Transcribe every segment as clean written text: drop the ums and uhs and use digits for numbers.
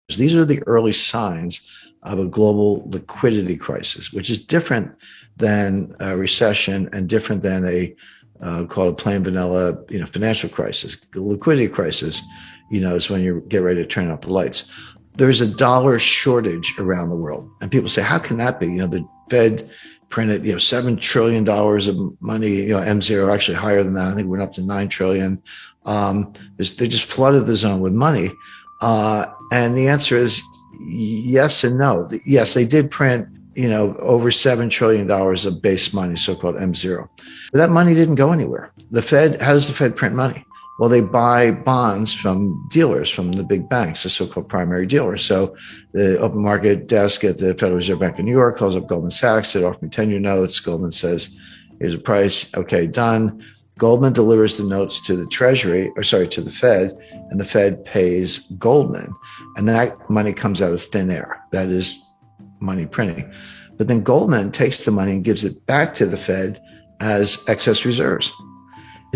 These are the early signs of a global liquidity crisis, which is different than a recession and different than a called a plain vanilla, financial crisis. The liquidity crisis, is when you get ready to turn off the lights. There's a dollar shortage around the world, and people say, "How can that be?" The Fed printed, $7 trillion of money. M0 actually higher than that. I think it went up to 9 trillion. They just flooded the zone with money. And the answer is yes and no. Yes, they did print, over $7 trillion of base money, so-called M0. But that money didn't go anywhere. The Fed, how does the Fed print money? Well, they buy bonds from dealers, from the big banks, the so-called primary dealers. So the open market desk at the Federal Reserve Bank of New York calls up Goldman Sachs. They offer me 10-year notes. Goldman says, here's a price. Okay, done. Goldman delivers the notes to the to the Fed, and the Fed pays Goldman. And that money comes out of thin air. That is money printing. But then Goldman takes the money and gives it back to the Fed as excess reserves.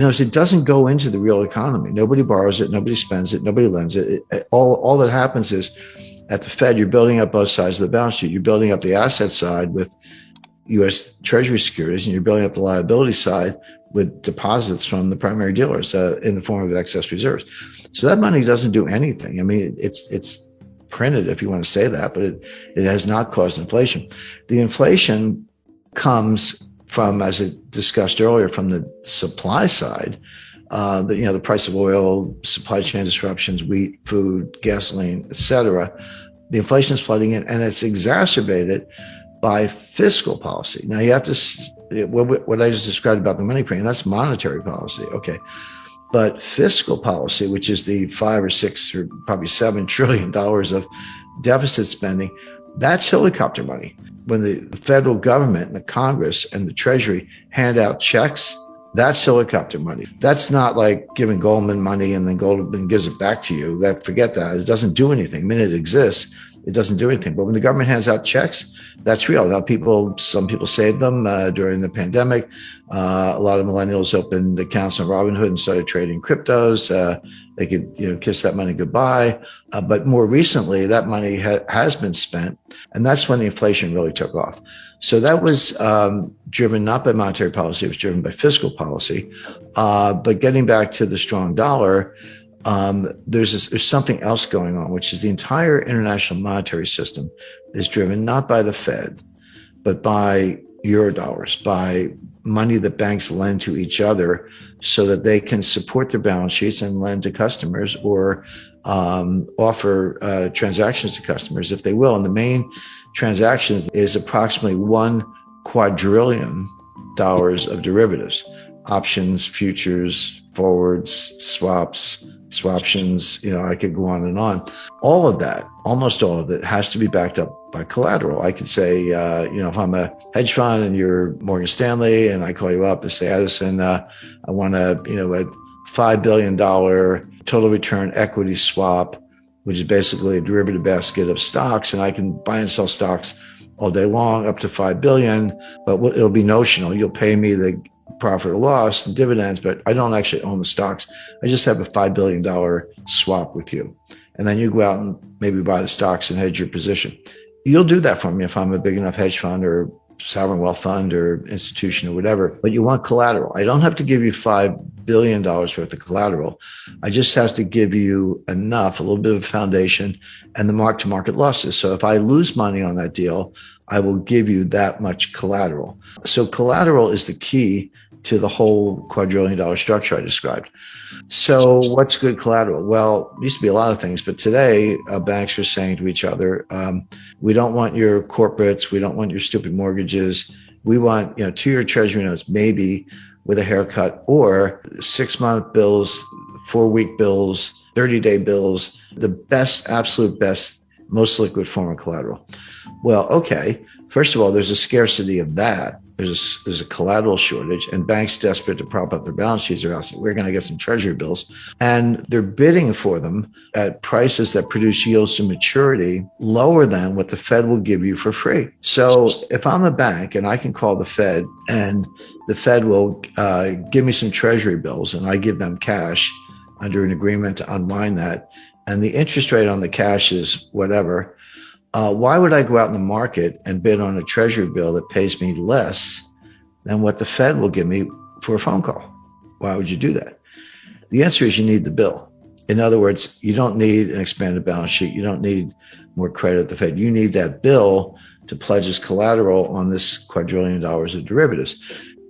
It doesn't go into the real economy. Nobody borrows it, nobody spends it, nobody lends it. All that happens is at the Fed, you're building up both sides of the balance sheet. You're building up the asset side with U.S. Treasury securities, and you're building up the liability side with deposits from the primary dealers in the form of excess reserves. So that money doesn't do anything. I mean, it's printed, if you want to say that, but it has not caused inflation. The inflation comes from, as I discussed earlier, from the supply side. The price of oil, supply chain disruptions, wheat, food, gasoline, etc. The inflation is flooding in, and it's exacerbated by fiscal policy. Now you have to, what I just described about the money printing, that's monetary policy. Okay. But fiscal policy, which is the 5 or 6 or probably $7 trillion of deficit spending, that's helicopter money. When the federal government and the Congress and the Treasury hand out checks, that's helicopter money. That's not like giving Goldman money and then Goldman gives it back to you. Forget that. It doesn't do anything. I mean, it exists. It doesn't do anything. But when the government hands out checks, that's real. Now, some people saved them during the pandemic. A lot of millennials opened accounts on Robinhood and started trading cryptos. They could, kiss that money goodbye. But more recently, that money has been spent, and that's when the inflation really took off. So that was driven not by monetary policy; it was driven by fiscal policy. But getting back to the strong dollar, there's something else going on, which is the entire international monetary system is driven not by the Fed, but by Eurodollars, by money that banks lend to each other so that they can support their balance sheets and lend to customers or offer transactions to customers if they will. And the main transactions is approximately $1 quadrillion of derivatives, options, futures, forwards, swaps, swaptions, I could go on and on. All of that, almost all of it, has to be backed up by collateral. I could say, if I'm a hedge fund and you're Morgan Stanley and I call you up and say, Edison, I want a $5 billion total return equity swap, which is basically a derivative basket of stocks, and I can buy and sell stocks all day long up to 5 billion, but it'll be notional. You'll pay me the profit or loss and dividends, but I don't actually own the stocks. I just have a $5 billion swap with you. And then you go out and maybe buy the stocks and hedge your position. You'll do that for me if I'm a big enough hedge fund or sovereign wealth fund or institution or whatever, but you want collateral. I don't have to give you $5 billion worth of collateral. I just have to give you enough, a little bit of a foundation and the mark-to-market losses. So if I lose money on that deal, I will give you that much collateral. So collateral is the key to the whole quadrillion-dollar structure I described. So what's good collateral? Well, it used to be a lot of things, but today banks are saying to each other, we don't want your corporates. We don't want your stupid mortgages. We want, 2-year treasury notes, maybe with a haircut, or 6-month bills, 4-week bills, 30-day bills, the best, absolute best, most liquid form of collateral. Well, okay. First of all, there's a scarcity of that. There's a collateral shortage, and banks desperate to prop up their balance sheets are asking, we're going to get some treasury bills, and they're bidding for them at prices that produce yields to maturity lower than what the Fed will give you for free. So if I'm a bank and I can call the Fed and the Fed will give me some treasury bills and I give them cash under an agreement to unwind that, and the interest rate on the cash is whatever, why would I go out in the market and bid on a treasury bill that pays me less than what the Fed will give me for a phone call? Why would you do that? The answer is you need the bill. In other words, you don't need an expanded balance sheet. You don't need more credit at the Fed. You need that bill to pledge as collateral on this quadrillion dollars of derivatives.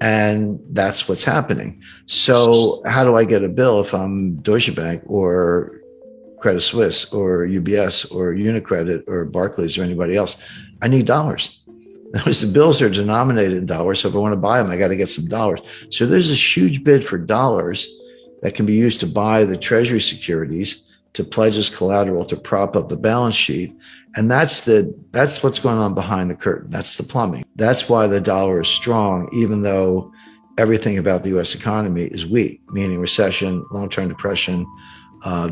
And that's what's happening. So how do I get a bill if I'm Deutsche Bank or Credit Suisse or UBS or Unicredit or Barclays or anybody else? I need dollars. Because the bills are denominated in dollars. So if I want to buy them, I got to get some dollars. So there's this huge bid for dollars that can be used to buy the treasury securities, to pledge as collateral, to prop up the balance sheet. And that's what's going on behind the curtain. That's the plumbing. That's why the dollar is strong, even though everything about the US economy is weak, meaning recession, long-term depression,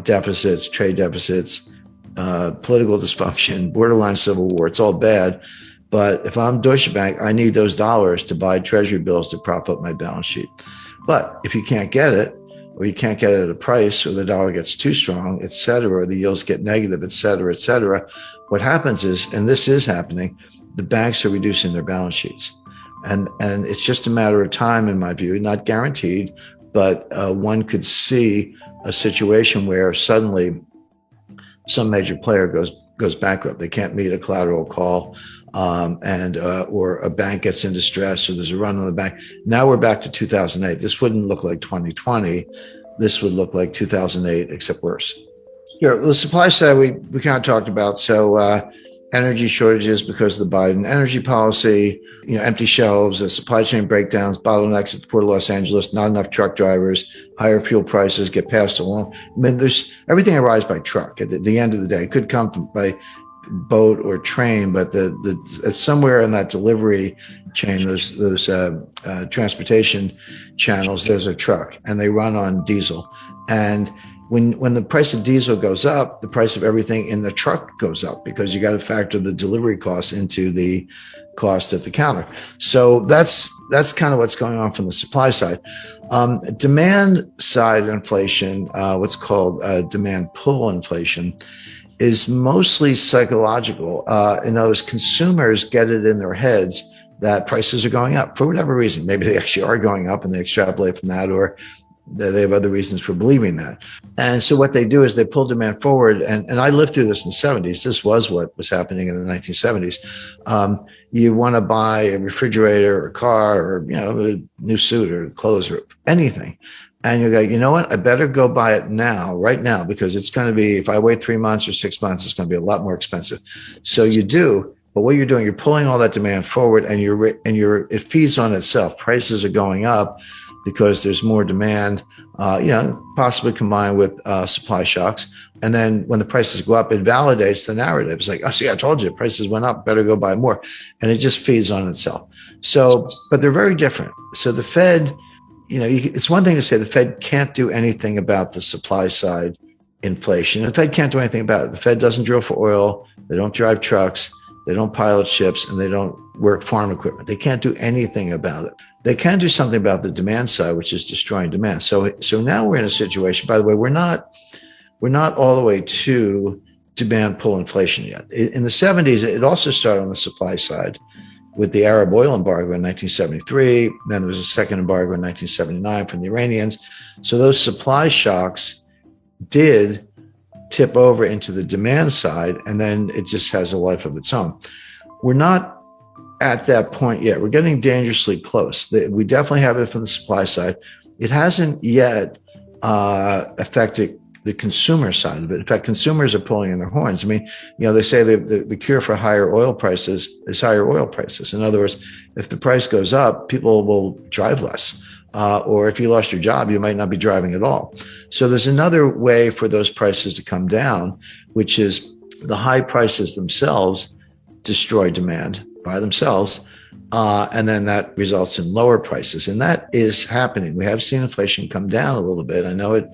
deficits, trade deficits, political dysfunction, borderline civil war. It's all bad. But if I'm Deutsche Bank, I need those dollars to buy treasury bills to prop up my balance sheet. But if you can't get it, or you can't get it at a price, or the dollar gets too strong, et cetera, or the yields get negative, et cetera, what happens is, and this is happening, the banks are reducing their balance sheets. And it's just a matter of time, in my view, not guaranteed, but one could see a situation where suddenly some major player goes bankrupt. They can't meet a collateral call, or a bank gets in distress, or there's a run on the bank. Now we're back to 2008. This wouldn't look like 2020. This would look like 2008, except worse. Sure. The supply side we kind of talked about. So energy shortages because of the Biden energy policy, empty shelves, supply chain breakdowns, bottlenecks at the Port of Los Angeles, not enough truck drivers, higher fuel prices get passed along. I mean, there's everything arrives by truck at the end of the day. It could come by boat or train, but it's somewhere in that delivery chain, those transportation channels, there's a truck, and they run on diesel. And when the price of diesel goes up, the price of everything in the truck goes up, because you got to factor the delivery costs into the cost at the counter. So that's kind of what's going on from the supply side. Demand side inflation, what's called demand pull inflation, is mostly psychological. In other words, consumers get it in their heads that prices are going up for whatever reason. Maybe they actually are going up and they extrapolate from that, or they have other reasons for believing that. And so what they do is they pull demand forward. And I lived through this in the 70s. This was what was happening in the 1970s. You want to buy a refrigerator or a car, or, a new suit or clothes or anything. And you go, you know what? I better go buy it now, right now, because it's going to be, if I wait 3 months or 6 months, it's going to be a lot more expensive. So you do, but what you're doing, you're pulling all that demand forward, and it feeds on itself. Prices are going up because there's more demand, possibly combined with supply shocks. And then when the prices go up, it validates the narrative. It's like, oh, see, I told you, prices went up, better go buy more. And it just feeds on itself. So, but they're very different. So the Fed, it's one thing to say the Fed can't do anything about the supply side inflation. The Fed can't do anything about it. The Fed doesn't drill for oil. They don't drive trucks. They don't pilot ships, and they don't work farm equipment. They can't do anything about it. They can do something about the demand side, which is destroying demand. So now we're in a situation, by the way, we're not all the way to demand pull inflation yet. In the 70s, it also started on the supply side with the Arab oil embargo in 1973. Then there was a second embargo in 1979 from the Iranians. So those supply shocks did tip over into the demand side, and then it just has a life of its own. We're not at that point yet. We're getting dangerously close. We definitely have it from the supply side. It hasn't yet affected the consumer side of it. In fact, consumers are pulling in their horns. I mean, they say the cure for higher oil prices is higher oil prices. In other words, if the price goes up, people will drive less. Or if you lost your job, you might not be driving at all. So there's another way for those prices to come down, which is the high prices themselves destroy demand by themselves. And then that results in lower prices. And that is happening. We have seen inflation come down a little bit. I know it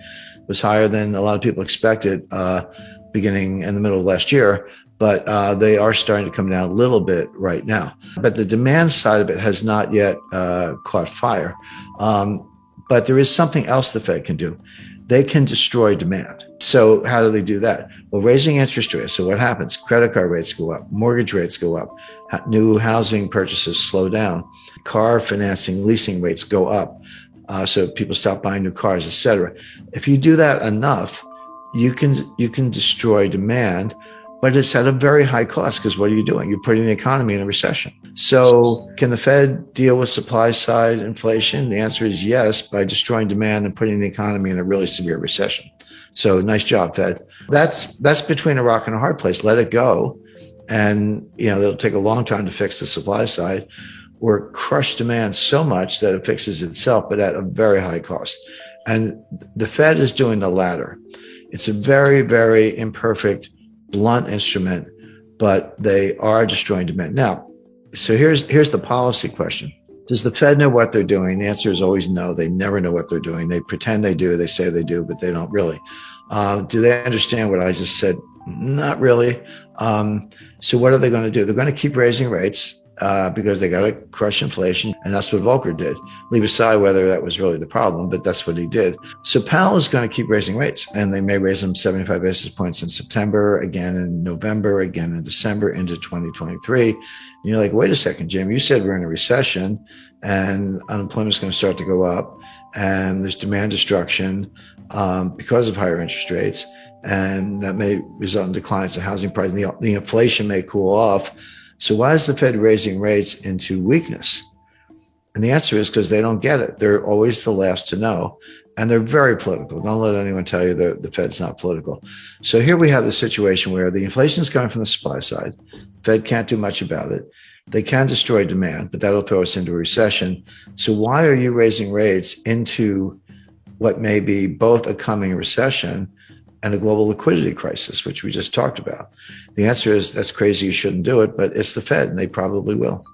was higher than a lot of people expected beginning in the middle of last year, but they are starting to come down a little bit right now. But the demand side of it has not yet caught fire. But there is something else the Fed can do. they can destroy demand. So how do they do that? Well, raising interest rates. So what happens? Credit card rates go up, mortgage rates go up, new housing purchases slow down, car financing, leasing rates go up. So people stop buying new cars, etc. If you do that enough, you can destroy demand, but it's at a very high cost, because what are you doing? You're putting the economy in a recession. So can the Fed deal with supply side inflation? The answer is yes, by destroying demand and putting the economy in a really severe recession. So nice job, Fed. That's between a rock and a hard place. Let it go. And it'll take a long time to fix the supply side, or crush demand so much that it fixes itself, but at a very high cost. And the Fed is doing the latter. It's a very, very imperfect, blunt instrument, but they are destroying demand. Now, so here's the policy question. Does the Fed know what they're doing? The answer is always no. They never know what they're doing. They pretend they do. They say they do, but they don't really. Do they understand what I just said? Not really. So what are they going to do? They're going to keep raising rates because they got to crush inflation. And that's what Volcker did. Leave aside whether that was really the problem, but that's what he did. So Powell is going to keep raising rates, and they may raise them 75 basis points in September, again in November, again in December, into 2023. And you're like, wait a second, Jim, you said we're in a recession and unemployment is going to start to go up and there's demand destruction because of higher interest rates. And that may result in declines in housing prices. The inflation may cool off. So why is the Fed raising rates into weakness? And the answer is because they don't get it. They're always the last to know. And they're very political. Don't let anyone tell you the Fed's not political. So here we have the situation where the inflation is coming from the supply side. Fed can't do much about it. They can destroy demand, but that'll throw us into a recession. So why are you raising rates into what may be both a coming recession and a global liquidity crisis, which we just talked about? The answer is that's crazy. You shouldn't do it, but it's the Fed and they probably will.